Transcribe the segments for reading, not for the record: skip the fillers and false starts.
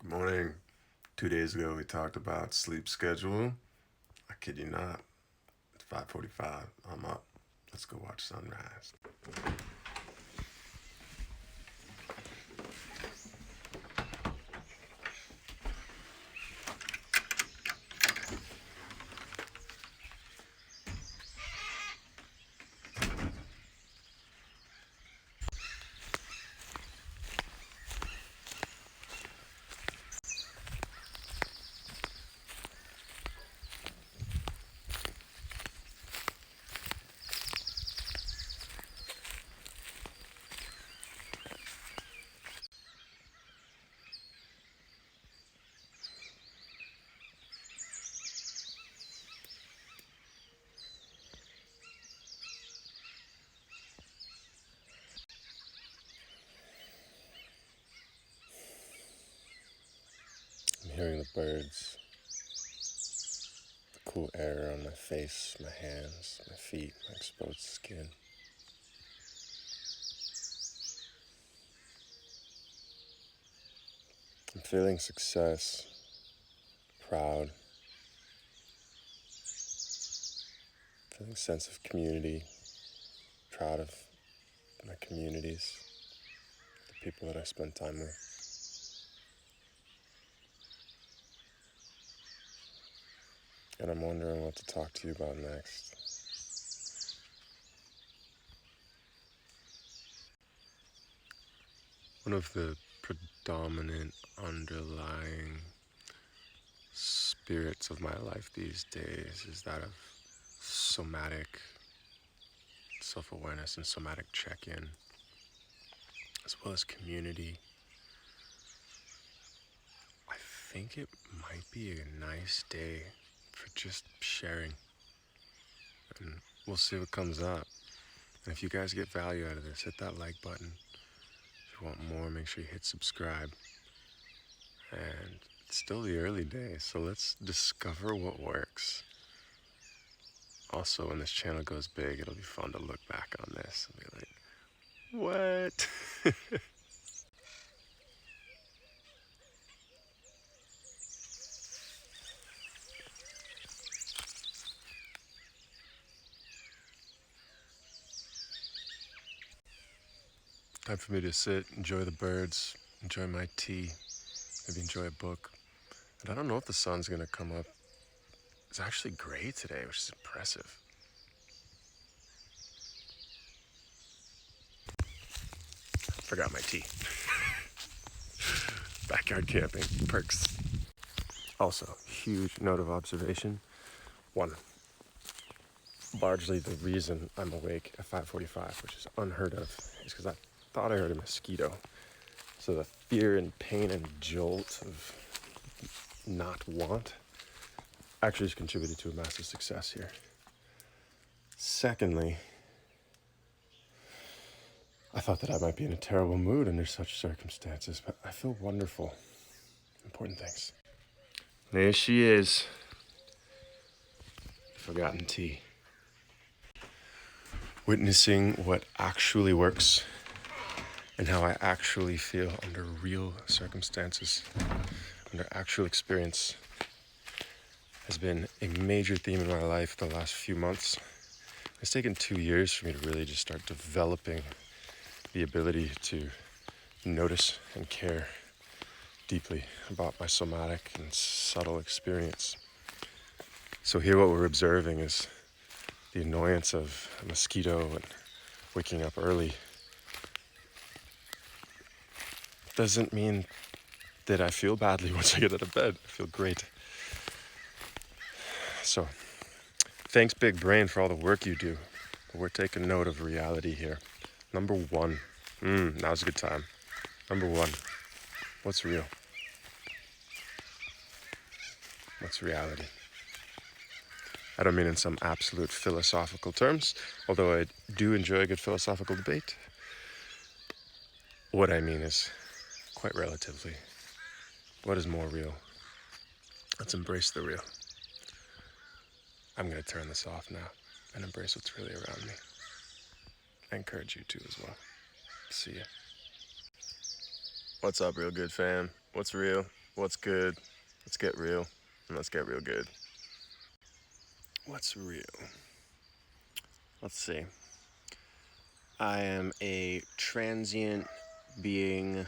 Good morning. 2 days ago we talked about sleep schedule. I kid you not. It's 5:45. I'm up. Let's go watch sunrise. I'm hearing the birds, the cool air on my face, my hands, my feet, my exposed skin. I'm feeling success, proud, feeling a sense of community, proud of my communities, the people that I spend time with. And I'm wondering what to talk to you about next. One of the predominant underlying spirits of my life these days is that of somatic self-awareness and somatic check-in, as well as community. I think it might be a nice day for just sharing, and we'll see what comes up. And if you guys get value out of this, hit that like button. If you want more, make sure you hit subscribe. And it's still the early days, so let's discover what works. Also, when this channel goes big, it'll be fun to look back on this and be like, what? Time for me to sit, enjoy the birds, enjoy my tea, maybe enjoy a book. And I don't know if the sun's gonna come up. It's actually gray today, which is impressive. Forgot my tea. Backyard camping, perks. Also, huge note of observation. One, largely the reason I'm awake at 5:45, which is unheard of, is because I thought I heard a mosquito. So the fear and pain and jolt of not want actually has contributed to a massive success here. Secondly, I thought that I might be in a terrible mood under such circumstances, but I feel wonderful. Important things. There she is. Forgotten tea. Witnessing what actually works and how I actually feel under real circumstances, under actual experience, has been a major theme in my life the last few months. It's taken 2 years for me to really just start developing the ability to notice and care deeply about my somatic and subtle experience. So here what we're observing is the annoyance of a mosquito and waking up early. Doesn't mean that I feel badly once I get out of bed. I feel great. So, thanks Big Brain for all the work you do. But we're taking note of reality here. Number one. Now's a good time. Number one. What's real? What's reality? I don't mean in some absolute philosophical terms, although I do enjoy a good philosophical debate. What I mean is, quite relatively, what is more real? Let's embrace the real. I'm going to turn this off now and embrace what's really around me. I encourage you to as well. See ya. What's up, real good fam? What's real? What's good? Let's get real, and let's get real good. What's real? Let's see. I am a transient being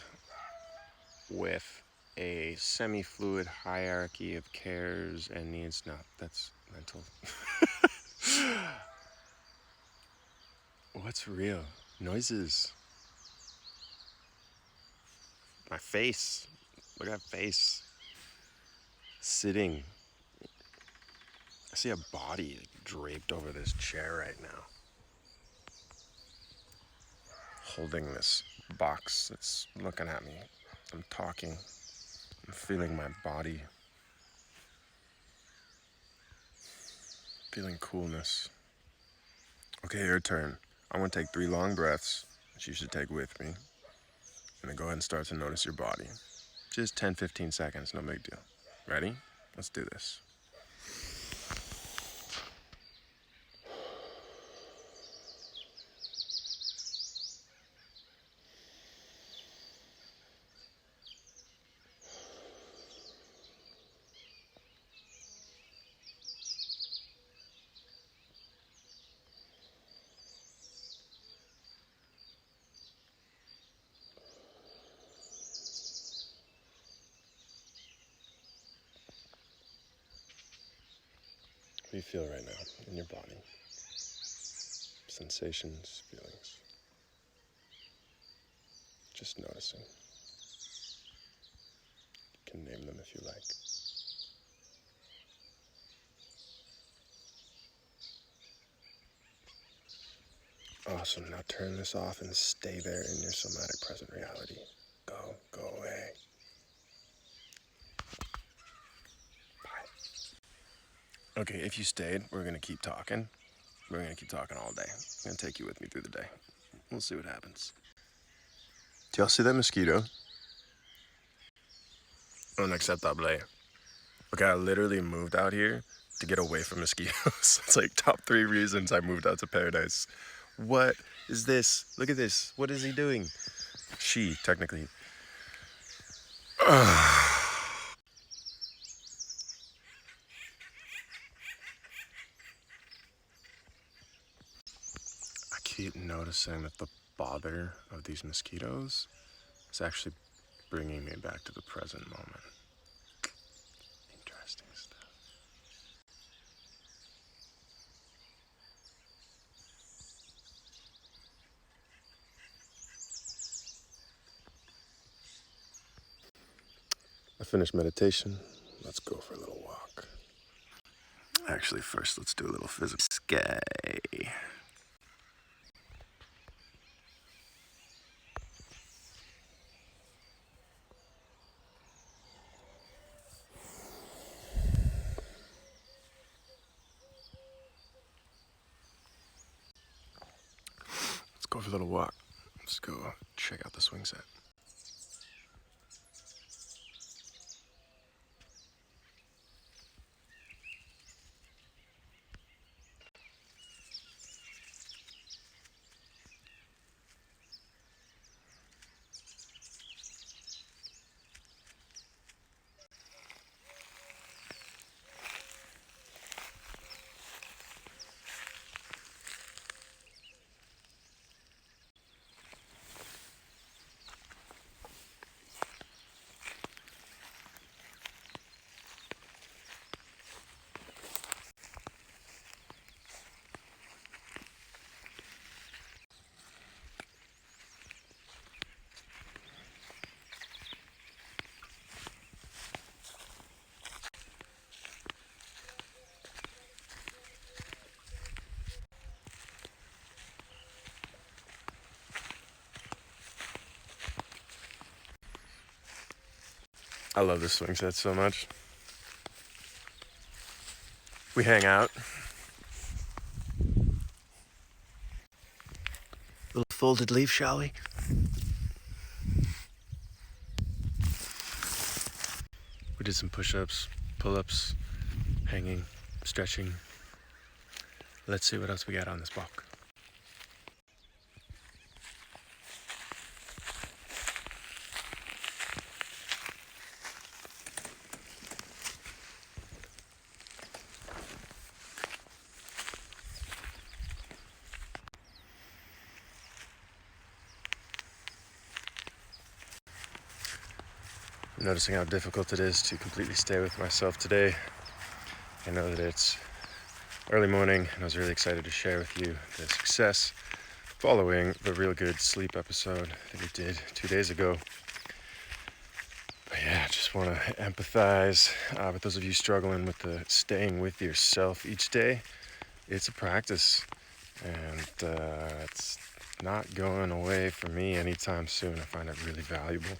with a semi-fluid hierarchy of cares and needs. No, that's mental. What's real? Noises. My face. Look at that face. Sitting. I see a body draped over this chair right now. Holding this box that's looking at me. I'm talking. I'm feeling my body. Feeling coolness. Okay, your turn. I'm gonna take 3 long breaths that you should take with me. And then go ahead and start to notice your body. Just 10-15 seconds, no big deal. Ready? Let's do this. What do you feel right now in your body? Sensations, feelings. Just noticing. You can name them if you like. Awesome. Now turn this off and stay there in your somatic present reality. Go away. Bye. Okay, if you stayed, we're gonna keep talking. We're gonna keep talking all day. I'm gonna take you with me through the day. We'll see what happens. Do y'all see that mosquito? Unacceptable. Okay, I literally moved out here to get away from mosquitoes. It's like top 3 reasons I moved out to paradise. What is this? Look at this. What is he doing? She, technically. I keep noticing that the bother of these mosquitoes is actually bringing me back to the present moment. Interesting stuff. I finished meditation. Let's go for a little walk. Actually, first let's do a little physical sky. Let's go for a little walk. Let's go check out the swing set. I love this swing set so much. We hang out. Little folded leaf, shall we? We did some push-ups, pull-ups, hanging, stretching. Let's see what else we got on this block. I'm noticing how difficult it is to completely stay with myself today. I know that it's early morning, and I was really excited to share with you the success following the real good sleep episode that we did 2 days ago. But yeah, I just want to empathize with those of you struggling with the staying with yourself each day. It's a practice, and it's not going away for me anytime soon. I find it really valuable.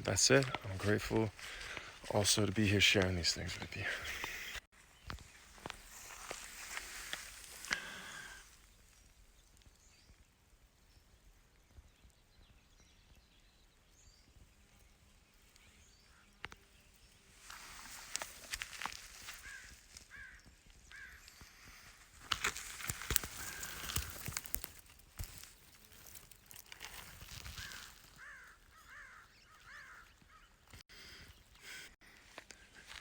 That's it. I'm grateful also to be here sharing these things with you.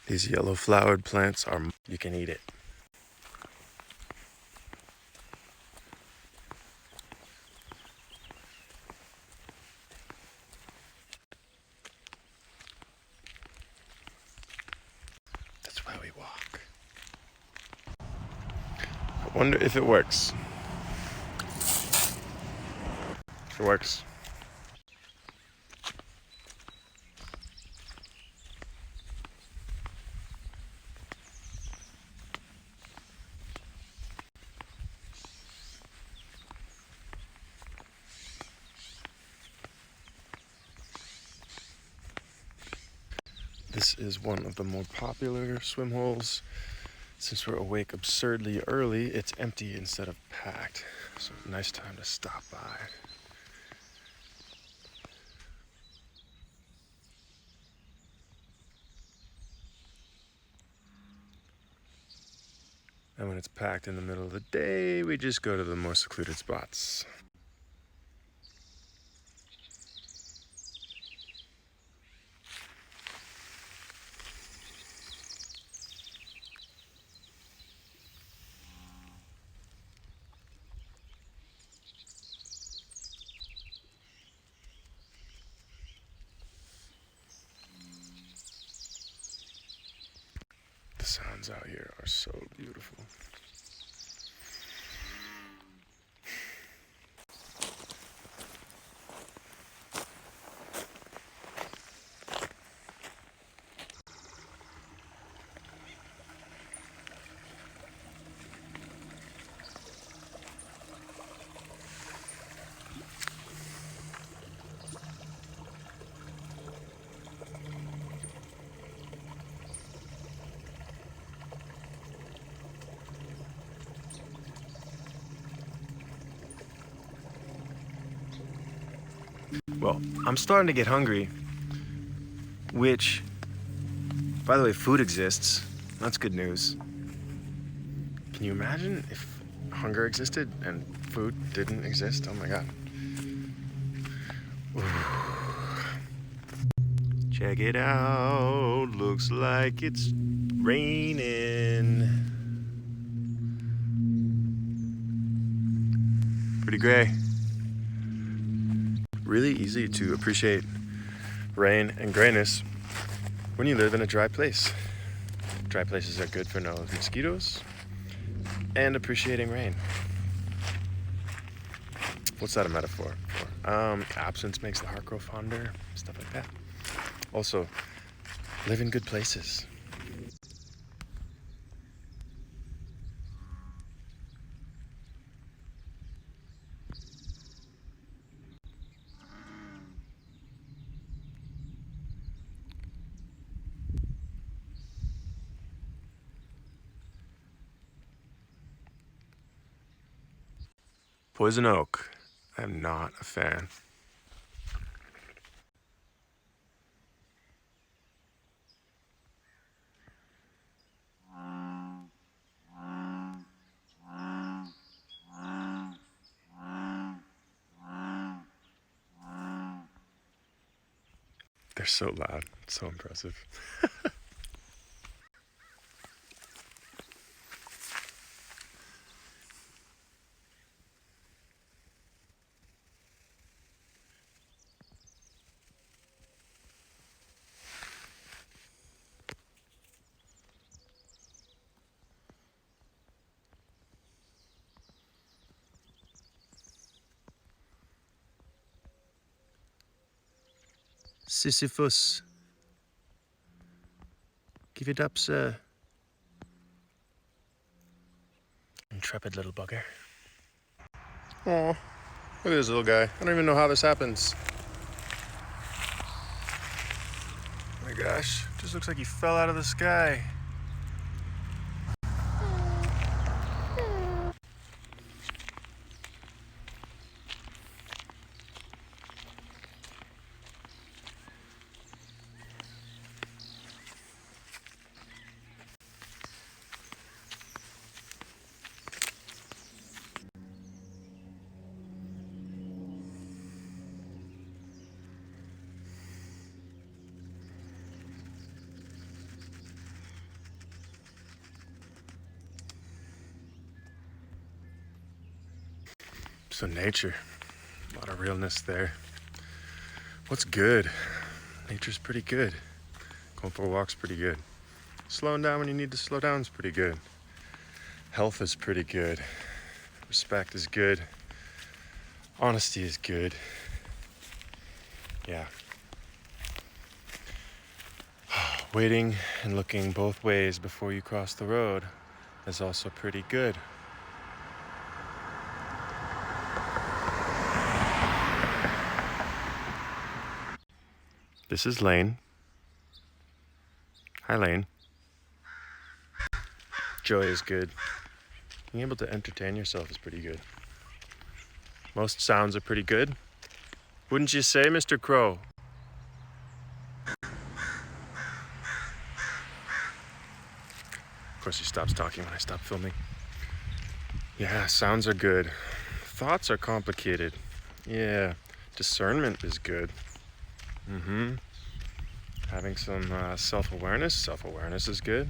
These yellow flowered plants are, you can eat it. That's why we walk. I wonder if it works. If it works. This is one of the more popular swim holes. Since we're awake absurdly early, it's empty instead of packed. So nice time to stop by. And when it's packed in the middle of the day, we just go to the more secluded spots. The sounds out here are so beautiful. Well, I'm starting to get hungry, which, by the way, food exists. That's good news. Can you imagine if hunger existed and food didn't exist? Oh my god. Check it out. Looks like it's raining. Pretty gray. Really easy to appreciate rain and grayness when you live in a dry place. Dry places are good for no mosquitoes and appreciating rain. What's that a metaphor for? Absence makes the heart grow fonder, stuff like that. Also, live in good places. Poison oak. I'm not a fan. They're so loud. It's so impressive. Sisyphus. Give it up, sir. Intrepid little bugger. Oh, look at this little guy. I don't even know how this happens. Oh my gosh, just looks like he fell out of the sky. So nature, a lot of realness there. What's good? Nature's pretty good. Going for a walk's pretty good. Slowing down when you need to slow down is pretty good. Health is pretty good. Respect is good. Honesty is good. Yeah. Waiting and looking both ways before you cross the road is also pretty good. This is Lane. Hi, Lane. Joy is good. Being able to entertain yourself is pretty good. Most sounds are pretty good. Wouldn't you say, Mr. Crow? Of course, he stops talking when I stop filming. Yeah, sounds are good. Thoughts are complicated. Yeah, discernment is good. Having some self-awareness is good.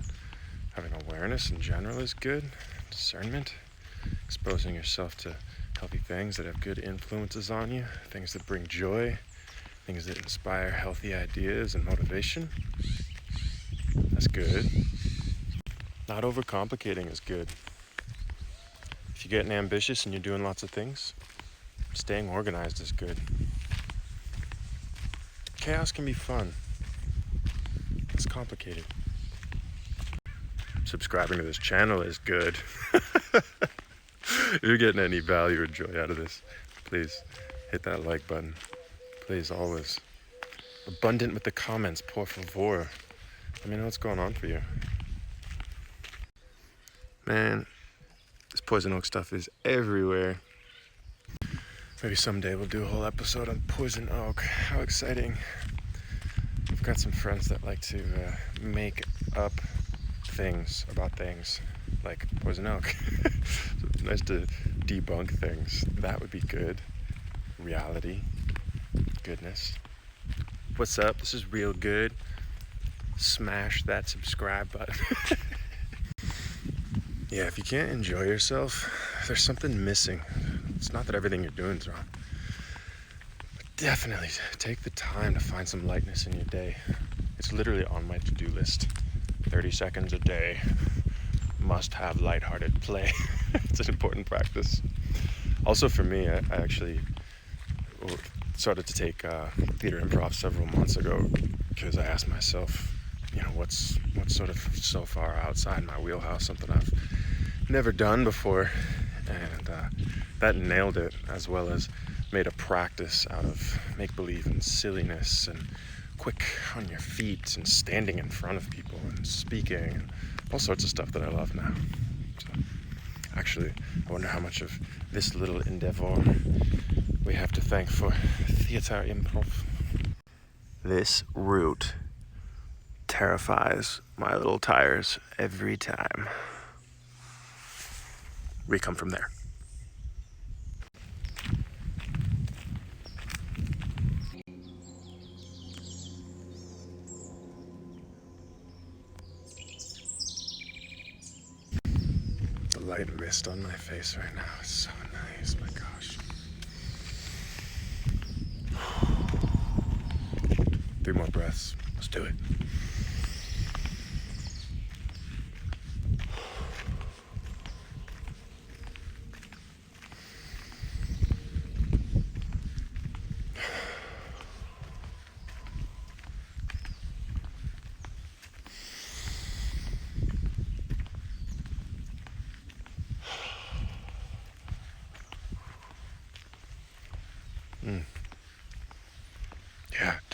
Having awareness in general is good. Discernment, exposing yourself to healthy things that have good influences on you, things that bring joy, things that inspire healthy ideas and motivation. That's good. Not overcomplicating is good. If you're getting ambitious and you're doing lots of things, staying organized is good. Chaos can be fun. It's complicated. Subscribing to this channel is good. If you're getting any value or joy out of this, please hit that like button. Please, always. Abundant with the comments, por favor. Let me know what's going on for you. Man, this poison oak stuff is everywhere. Maybe someday we'll do a whole episode on poison oak. How exciting. I've got some friends that like to make up things about things like poison oak. So it's nice to debunk things. That would be good. Reality. Goodness. What's up? This is real good. Smash that subscribe button. Yeah, if you can't enjoy yourself, there's something missing. It's not that everything you're doing is wrong. But definitely take the time to find some lightness in your day. It's literally on my to-do list. 30 seconds a day. Must have lighthearted play. It's an important practice. Also for me, I actually started to take theater improv several months ago because I asked myself, what's sort of so far outside my wheelhouse, something I've never done before, and that nailed it, as well as made a practice out of make-believe and silliness and quick on your feet and standing in front of people and speaking and all sorts of stuff that I love now. So actually, I wonder how much of this little endeavor we have to thank for theater improv. This route terrifies my little tires every time. We come from there. The light mist on my face right now is so nice, my gosh. 3 more breaths. Let's do it.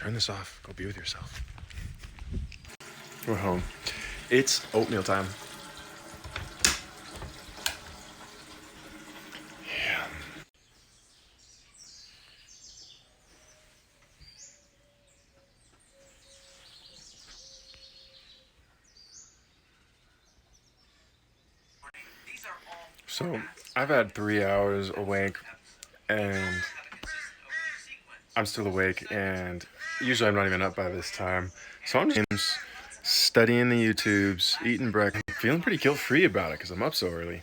turn this off. Go be with yourself. We're home. It's oatmeal time. Yeah. So I've had 3 hours awake, and I'm still awake, and usually I'm not even up by this time. So I'm just studying the YouTubes, eating breakfast, feeling pretty guilt-free about it because I'm up so early.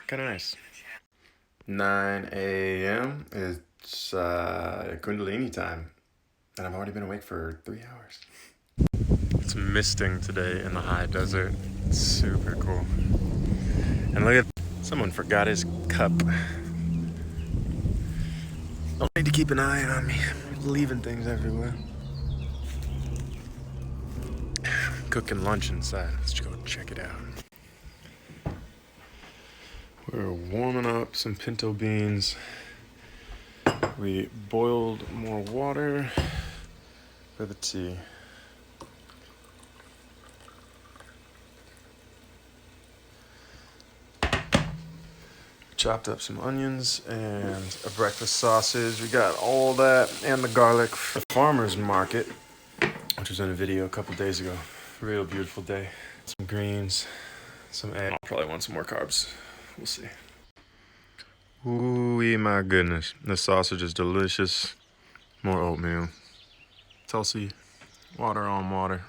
Kind of nice. 9 a.m. It's Kundalini time, and I've already been awake for 3 hours. It's misting today in the high desert. It's super cool. And look at, someone forgot his cup. I'll need to keep an eye on me, leaving things everywhere. Cooking lunch inside. Let's go check it out. We're warming up some pinto beans. We boiled more water for the tea. Chopped up some onions and a breakfast sausage. We got all that and the garlic from the farmer's market, which was in a video a couple days ago. Real beautiful day. Some greens, some eggs. I'll probably want some more carbs. We'll see. Ooh, my goodness. The sausage is delicious. More oatmeal. Tulsi, water on water.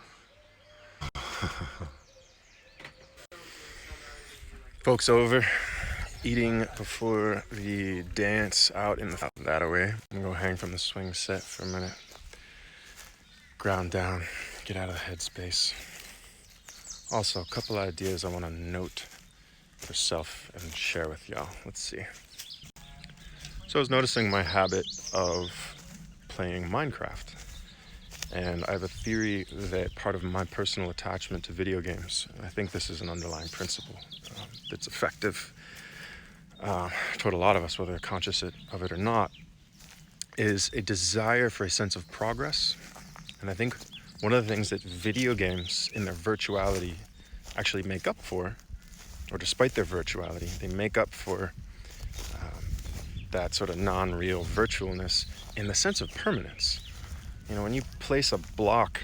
Folks over. Eating before the dance out in the that away. I'm gonna go hang from the swing set for a minute. Ground down, get out of the headspace. Also, a couple ideas I want to note for self and share with y'all. Let's see. So I was noticing my habit of playing Minecraft. And I have a theory that part of my personal attachment to video games, I think this is an underlying principle that's effective toward a lot of us, whether they're conscious of it or not, is a desire for a sense of progress. And I think one of the things that video games in their virtuality actually make up for, or despite their virtuality, they make up for that sort of non-real virtualness in the sense of permanence. You know, when you place a block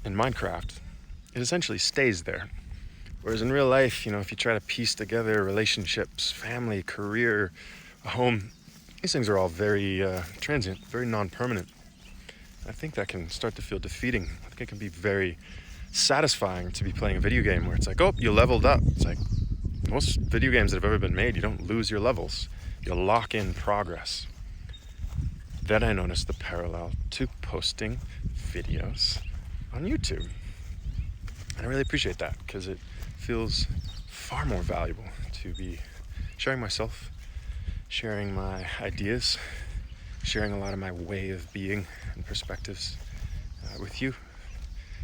in Minecraft, it essentially stays there. Whereas in real life, you know, if you try to piece together relationships, family, career, a home, these things are all very transient, very non-permanent. I think that can start to feel defeating. I think it can be very satisfying to be playing a video game where it's like, oh, you leveled up. It's like most video games that have ever been made, you don't lose your levels. You lock in progress. Then I noticed the parallel to posting videos on YouTube. And I really appreciate that because it feels far more valuable to be sharing myself, sharing my ideas, sharing a lot of my way of being and perspectives with you,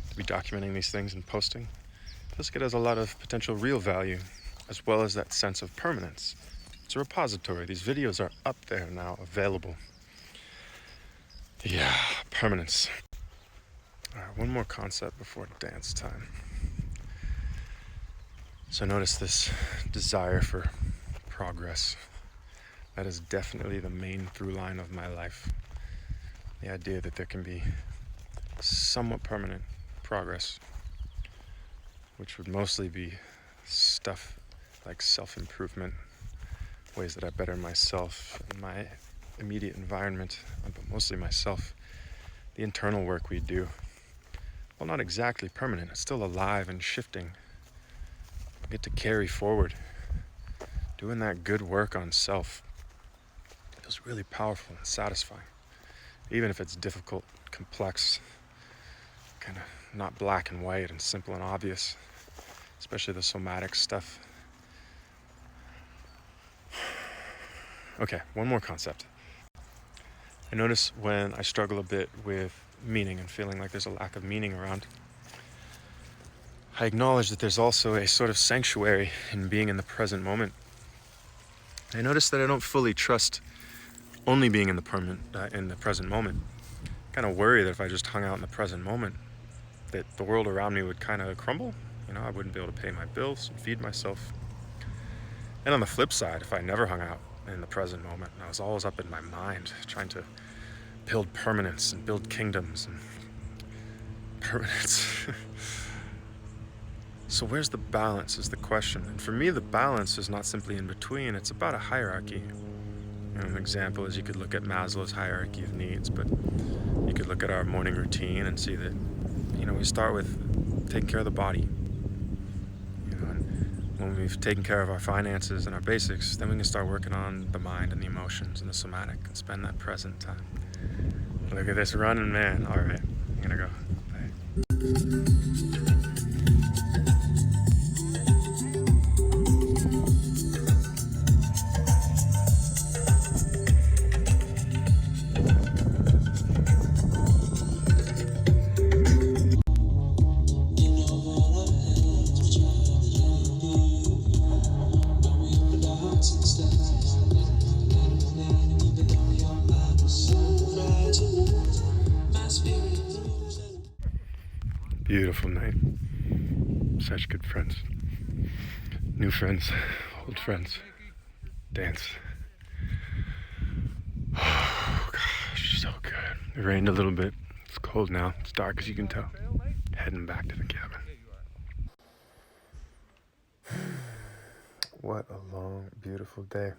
to be documenting these things and posting. Feels like it has a lot of potential real value as well as that sense of permanence. It's a repository. These videos are up there now, available. Yeah, permanence. All right, one more concept before dance time. So notice this desire for progress. That is definitely the main through line of my life. The idea that there can be somewhat permanent progress, which would mostly be stuff like self-improvement, ways that I better myself and my immediate environment, but mostly myself. The internal work we do, well, not exactly permanent. It's still alive and shifting. We get to carry forward. Doing that good work on self feels really powerful and satisfying. Even if it's difficult, complex, kind of not black and white and simple and obvious, especially the somatic stuff. Okay, one more concept. I notice when I struggle a bit with meaning and feeling like there's a lack of meaning around, I acknowledge that there's also a sort of sanctuary in being in the present moment. I notice that I don't fully trust only being in the present moment. kind of worry that if I just hung out in the present moment, that the world around me would kind of crumble. You know, I wouldn't be able to pay my bills and feed myself. And on the flip side, if I never hung out in the present moment and I was always up in my mind trying to build permanence and build kingdoms and permanence. So where's the balance is the question. And for me, the balance is not simply in between, it's about a hierarchy. You know, an example is you could look at Maslow's hierarchy of needs, but you could look at our morning routine and see that, you know, we start with taking care of the body. You know, and when we've taken care of our finances and our basics, then we can start working on the mind and the emotions and the somatic and spend that present time. Look at this running, man. All right, I'm gonna go. Bye. Beautiful night. Such good friends. New friends, old friends. Dance. Oh gosh, so good. It rained a little bit. It's cold now. It's dark as you can tell. Heading back to the cabin. What a long, beautiful day.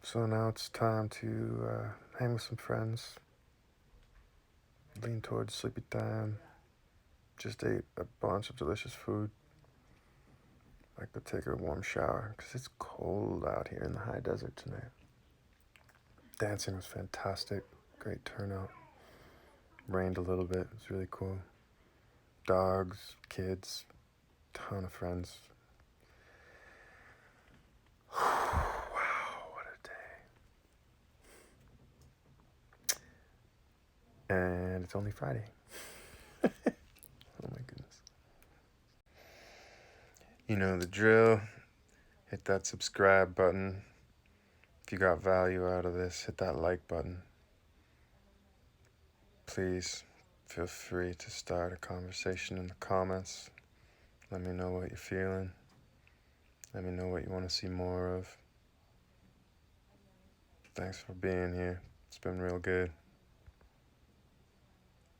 So now it's time to hang with some friends. Lean towards sleepy time. Just ate a bunch of delicious food. Like to take a warm shower because it's cold out here in the high desert tonight. Dancing was fantastic. Great turnout. Rained a little bit. It was really cool. Dogs, kids, ton of friends. Wow, what a day. And it's only Friday. Oh my goodness. You know the drill. Hit that subscribe button. If you got value out of this, hit that like button. Please feel free to start a conversation in the comments. Let me know what you're feeling. Let me know what you want to see more of. Thanks for being here. It's been real good.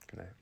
Good night.